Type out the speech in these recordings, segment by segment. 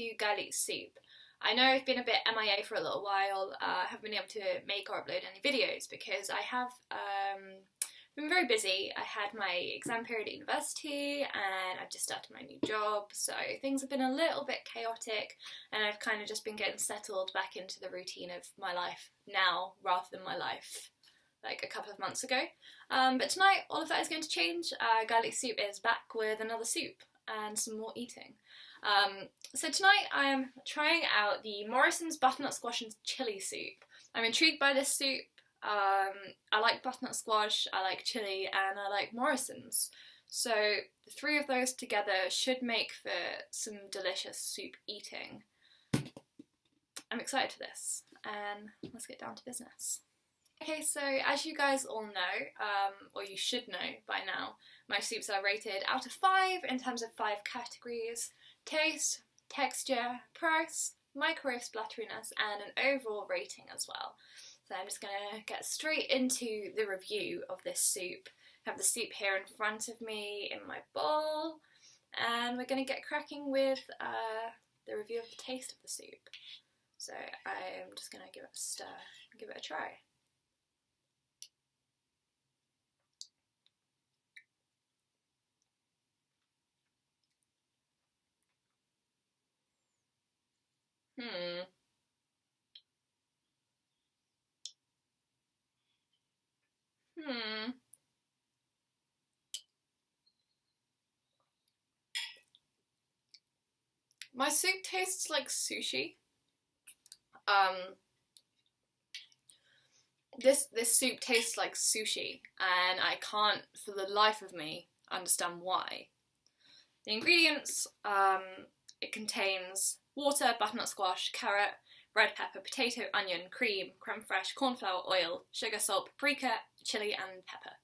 to garlic soup. I know I've been a bit MIA for a little while, I haven't been able to make or upload any videos because I have been very busy. I had my exam period at university and I've just started my new job, so things have been a little bit chaotic and I've kind of just been getting settled back into the routine of my life now rather than my life like a couple of months ago. But tonight all of that is going to change. Garlic soup is back with another soup and some more eating. So tonight I am trying out the Morrisons butternut squash and chilli soup. I'm intrigued by this soup. I like butternut squash, I like chilli, and I like Morrisons. So the three of those together should make for some delicious soup eating. I'm excited for this, and let's get down to business. Okay, so as you guys all know, or you should know by now, my soups are rated out of 5 in terms of 5 categories: taste, texture, price, microwave splatteriness, and an overall rating as well. So I'm just going to get straight into the review of this soup. I have the soup here in front of me in my bowl, and we're going to get cracking with the review of the taste of the soup. So I'm just going to give it a stir, give it a try. My soup tastes like sushi. This soup tastes like sushi, and I can't for the life of me understand why. The ingredients, it contains water, butternut squash, carrot, red pepper, potato, onion, cream, creme fraiche, corn flour, oil, sugar, salt, paprika, chilli and pepper.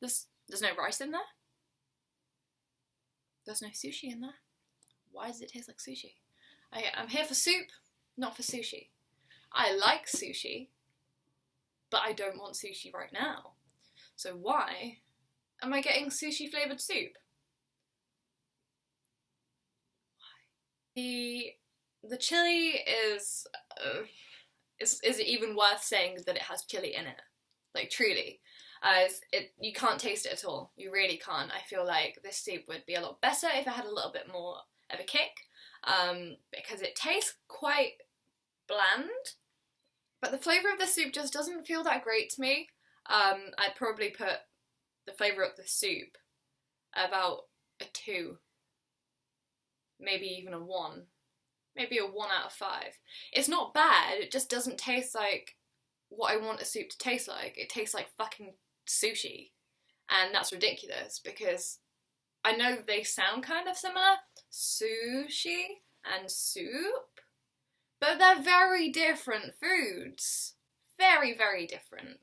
There's no rice in there. There's no sushi in there. Why does it taste like sushi? I'm here for soup, not for sushi. I like sushi, but I don't want sushi right now. So why am I getting sushi flavoured soup? Why? The chilli is it even worth saying that it has chilli in it? Like truly. You can't taste it at all. You really can't. I feel like this soup would be a lot better if it had a little bit more of a kick, because it tastes quite bland, but the flavour of the soup just doesn't feel that great to me. I'd probably put the flavour of the soup about a 2, maybe even a 1, maybe a 1 out of 5. It's not bad, it just doesn't taste like what I want a soup to taste like. It tastes like fucking sushi, and that's ridiculous because I know they sound kind of similar, sushi and soup, but they're very different foods. Very, very different.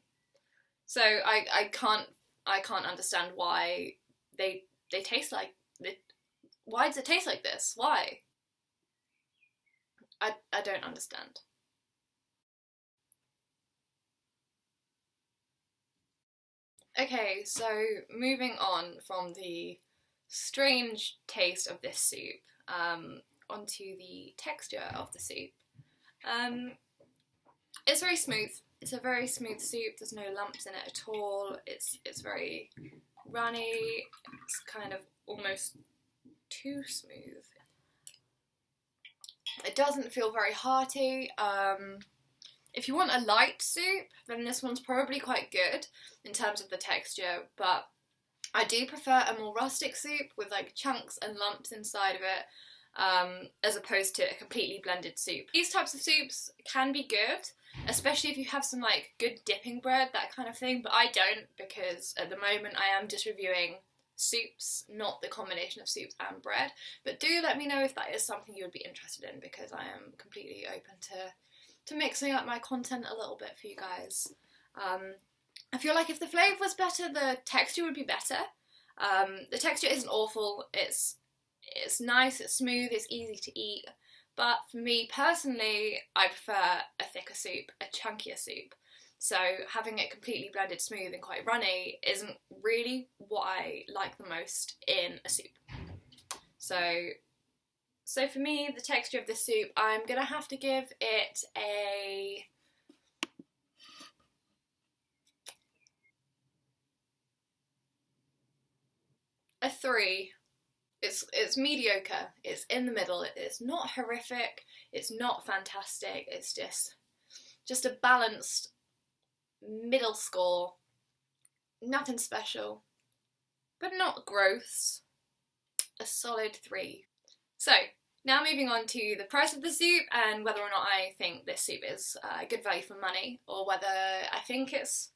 So I can't understand why they taste like it. Why does it taste like this? Why? I don't understand. Okay, so moving on from the strange taste of this soup onto the texture of the soup. It's very smooth. It's a very smooth soup. There's no lumps in it at all. It's very runny. It's kind of almost too smooth. It doesn't feel very hearty. If you want a light soup, then this one's probably quite good in terms of the texture, but I do prefer a more rustic soup with like chunks and lumps inside of it, as opposed to a completely blended soup. These types of soups can be good, especially if you have some like good dipping bread, that kind of thing, but I don't, because at the moment I am just reviewing soups, not the combination of soups and bread. But do let me know if that is something you would be interested in, because I am completely open to mixing up my content a little bit for you guys. I feel like if the flavour was better, the texture would be better. The texture isn't awful, it's nice, it's smooth, it's easy to eat, but for me personally, I prefer a thicker soup, a chunkier soup. So having it completely blended smooth and quite runny isn't really what I like the most in a soup. So So for me, the texture of this soup, I'm gonna have to give it a 3. It's mediocre. It's in the middle. It's not horrific. It's not fantastic. It's just a balanced middle score. Nothing special, but not gross. A solid 3. So now moving on to the price of the soup and whether or not I think this soup is good value for money, or whether I think it's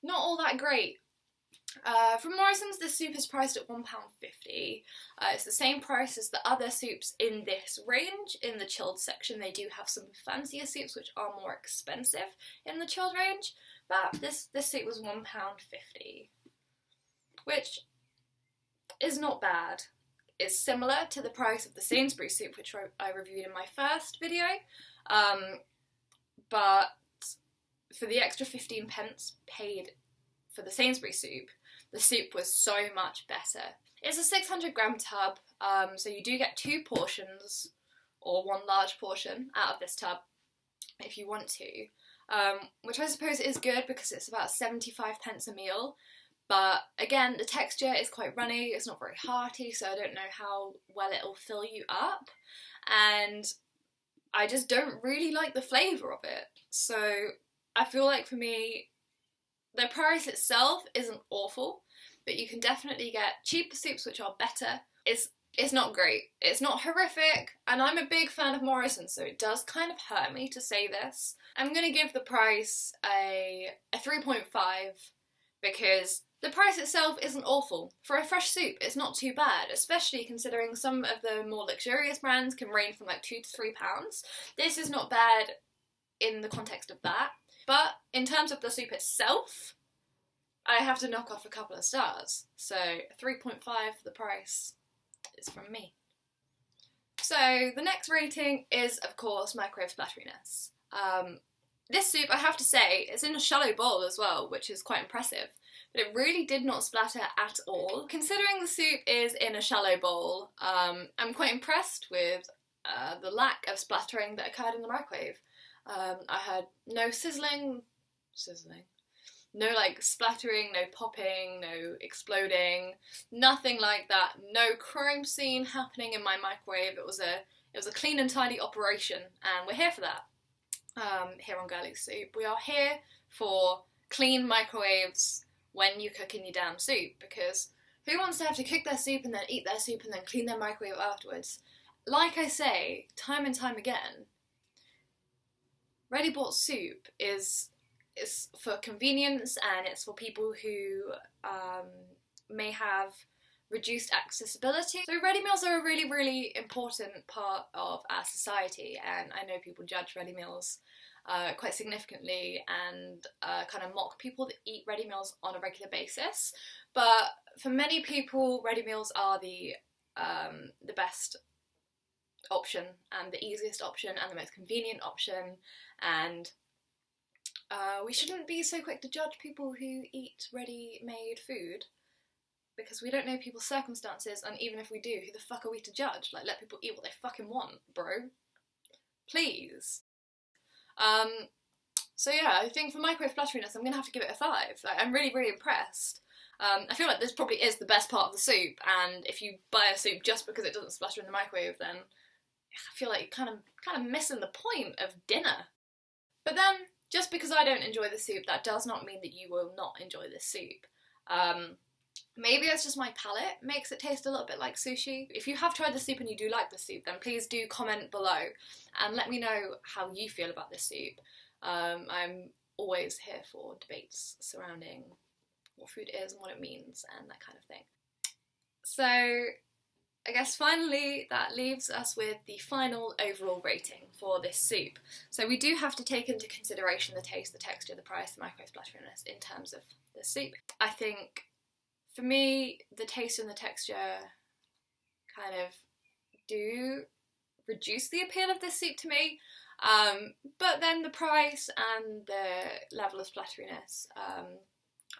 not all that great. From Morrisons, this soup is priced at £1.50. It's the same price as the other soups in this range. In the chilled section, they do have some fancier soups which are more expensive in the chilled range, but this soup was £1.50, which is not bad. It's similar to the price of the Sainsbury's soup, which I reviewed in my first video, but for the extra 15 pence paid for the Sainsbury's soup, the soup was so much better. It's a 600-gram tub, so you do get 2 portions, or 1 large portion, out of this tub, if you want to, which I suppose is good because it's about 75 pence a meal, but again, the texture is quite runny, it's not very hearty, so I don't know how well it'll fill you up, and I just don't really like the flavour of it, so I feel like for me, the price itself isn't awful, but you can definitely get cheaper soups which are better. It's not great, it's not horrific, and I'm a big fan of Morrisons, so it does kind of hurt me to say this. I'm going to give the price a 3.5 because the price itself isn't awful. For a fresh soup, it's not too bad, especially considering some of the more luxurious brands can range from like £2 to £3. This is not bad in the context of that. But in terms of the soup itself, I have to knock off a couple of stars. So 3.5 for the price is from me. So the next rating is, of course, microwave splatteriness. This soup, I have to say, is in a shallow bowl as well, which is quite impressive. But it really did not splatter at all. Considering the soup is in a shallow bowl, I'm quite impressed with the lack of splattering that occurred in the microwave. I had no sizzling, no like splattering, no popping, no exploding, nothing like that. No crime scene happening in my microwave. It was a clean and tidy operation, and we're here for that. Here on Girly Soup, we are here for clean microwaves when you're cooking your damn soup, because who wants to have to cook their soup and then eat their soup and then clean their microwave afterwards? Like I say, time and time again, ready-bought soup is for convenience, and it's for people who may have reduced accessibility. So ready meals are a really, really important part of our society, and I know people judge ready meals quite significantly and kind of mock people that eat ready meals on a regular basis. But for many people, ready meals are the best option and the easiest option and the most convenient option, and we shouldn't be so quick to judge people who eat ready-made food because we don't know people's circumstances, and even if we do, who the fuck are we to judge? Like, let people eat what they fucking want, bro. Please. So yeah, I think for microwave splatteriness, I'm gonna have to give it a 5. Like, I'm really, really impressed. I feel like this probably is the best part of the soup, and if you buy a soup just because it doesn't splatter in the microwave, then I feel like you're kind of missing the point of dinner. But then, just because I don't enjoy the soup, that does not mean that you will not enjoy this soup. Maybe it's just my palate makes it taste a little bit like sushi. If you have tried the soup and you do like the soup, then please do comment below and let me know how you feel about this soup. I'm always here for debates surrounding what food is and what it means and that kind of thing. So I guess finally that leaves us with the final overall rating for this soup. So we do have to take into consideration the taste, the texture, the price, the microwave splatteriness in terms of the soup. I think for me, the taste and the texture kind of do reduce the appeal of this soup to me, but then the price and the level of splatteriness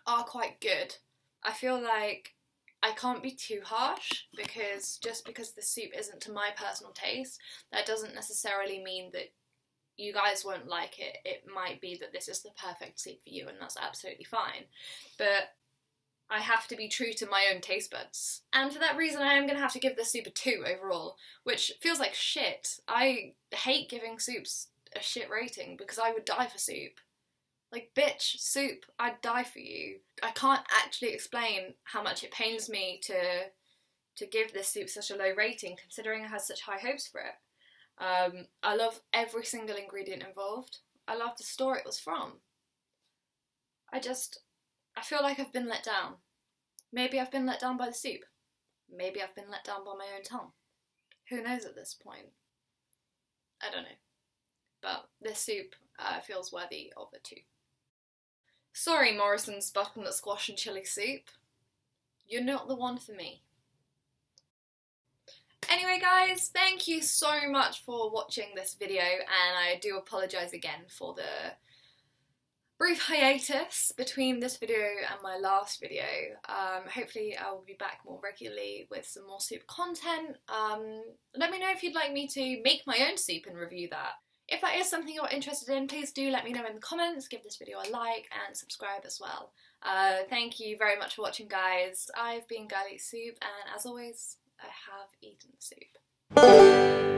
are quite good. I feel like I can't be too harsh, because just because the soup isn't to my personal taste, that doesn't necessarily mean that you guys won't like it. It might be that this is the perfect soup for you, and that's absolutely fine. But I have to be true to my own taste buds. And for that reason, I am going to have to give this soup a 2 overall, which feels like shit. I hate giving soups a shit rating because I would die for soup. Like, bitch, soup, I'd die for you. I can't actually explain how much it pains me to give this soup such a low rating, considering I had such high hopes for it. I love every single ingredient involved. I love the store it was from. I feel like I've been let down. Maybe I've been let down by the soup. Maybe I've been let down by my own tongue. Who knows at this point? I don't know. But this soup feels worthy of a 2. Sorry, Morrisons butternut squash and chilli soup. You're not the one for me. Anyway guys, thank you so much for watching this video, and I do apologise again for the brief hiatus between this video and my last video. Hopefully I will be back more regularly with some more soup content. Let me know if you'd like me to make my own soup and review that. If that is something you're interested in, please do let me know in the comments, give this video a like and subscribe as well. Thank you very much for watching guys. I've been Guyz Soup, and as always, I have eaten soup.